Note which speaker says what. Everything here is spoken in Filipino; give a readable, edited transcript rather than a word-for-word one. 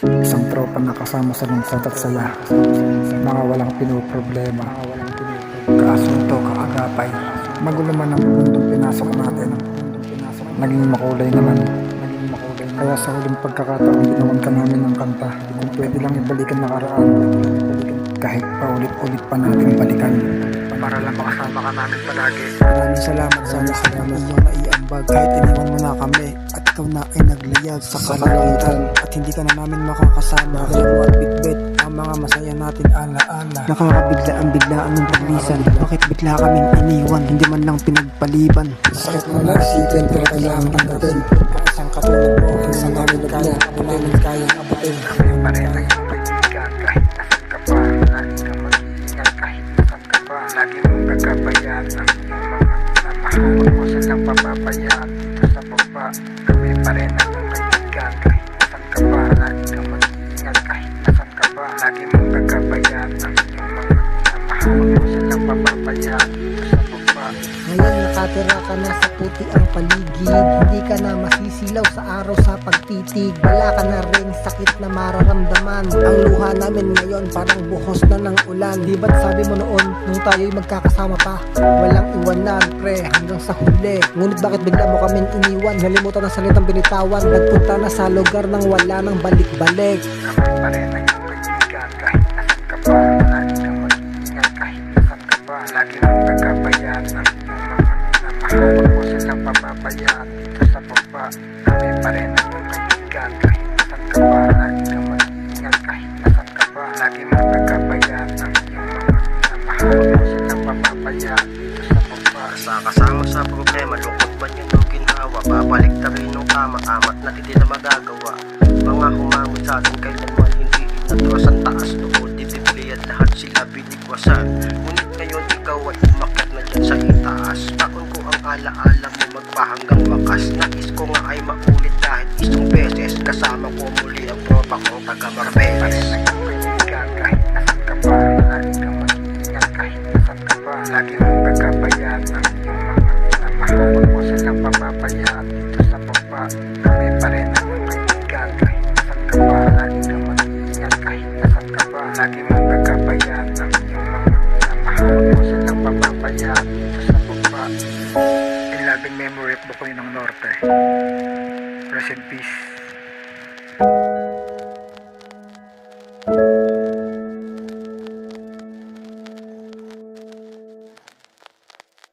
Speaker 1: Isang tropa na kasama sa lungsod at saya, mga walang pinoproblema, kaasunto, kaagapay. Magulo man ang mundong pinasok natin, naging makulay naman. Kaya sa huling pagkakataon ginawan ka namin ng kanta. Kung pwede lang ibalikan nakaraan, kahit paulit-ulit pa natin balikan, para lang makasama ka namin palagi. Maraming salamat sa lahat ng iyong naiambag. Kahit iniwan mo na kami at ikaw na ay naglayag sa kalalitan, at hindi ka na namin makakasama. Kaya mo at bitbit ang mga masaya natin alaala. Nakakabigla ang biglaan ng paglisan. Bakit bigla kaming iniwan, hindi man lang pinagpaliban? Sakit mo na isipin pero kailangan tanggapin. Isang katulad mo ang isang namin kaya namin kayang abutin. Kami pa rin ang iyong kaibigan kahit nasan ka pa. Lagi kang mag-iingat kahit nasan ka pa. Lagi mong kagabayan ang iyong mga minamahal. Huwag mo silang papabayaan dito sa baba. Kami pa rin ang iyong kaibigan kahit nasan ka pa. Lagi kang mag-iingat kahit nasan ka pa. Lagi mong kagabayan ang iyong mga minamahal. Huwag mo silang papabayaan dito sa baba.
Speaker 2: Ngayon nakatira ka na sa puti ang paligid, hindi ka na masisilaw sa araw sa pagtitig. Wala ka na rin sakit na mararamdaman. Ang luha namin ngayon parang buhos na ng ulan. Di ba't sabi mo noon nung tayo'y magkakasama pa, walang iwanan pre hanggang sa huli. Ngunit bakit bigla mo kaming iniwan? Nalimutan ang salitang binitawan, nagpunta na sa lugar nang wala nang balik-balik.
Speaker 1: Kami pa rin ang iyong kaibigan kahit nasan ka pa. Lagi kang mag-iingat kahit nasan ka pa. Lagi mong kagabayan ang iyong mga minamahal. Huwag mo silang papabayaan dito sa baba. Kami pa rin ang iyong kaibigan kahit nasan ka pa. Lagi kang mag-iingat kahit nasan ka pa. Lagi mong kagabayan ang iyong mga minamahal. Huwag mo silang papabayaan dito sa baba.
Speaker 3: Kasama sa problema, lungkot man yun o ginhawa. Babalik na rin ng tama, amat na hindi na magagawa. Mga humamon sa atin kailanman hindi inatras ang taas noon. Di bibili at lahat sila binigwasan. Ngunit ngayon ikaw ay umakyat na dyan sa itaas. Taon ko ang alaala mo magpahanggang wakas. Nais ko nga ay maulit kahit isang beses. Kasama ko muli ang tropa kong taga Marbeles.
Speaker 1: Kahit nasan ka pa, lagi kang mag-iingat kahit nasan ka pa. Lagi mong kagabayan ang iyong mga minamahal. Huwag mo silang papabayaan dito sa baba. Kami pa rin ang iyong kaibigan kahit nasan ka pa. Lagi kang mag-iingat kahit nasan ka pa. Lagi mong kagabayan ang iyong mga minamahal. Huwag mo silang papabayaan dito sa baba. In loving memory of Bukoy ng Norte. Rest in peace.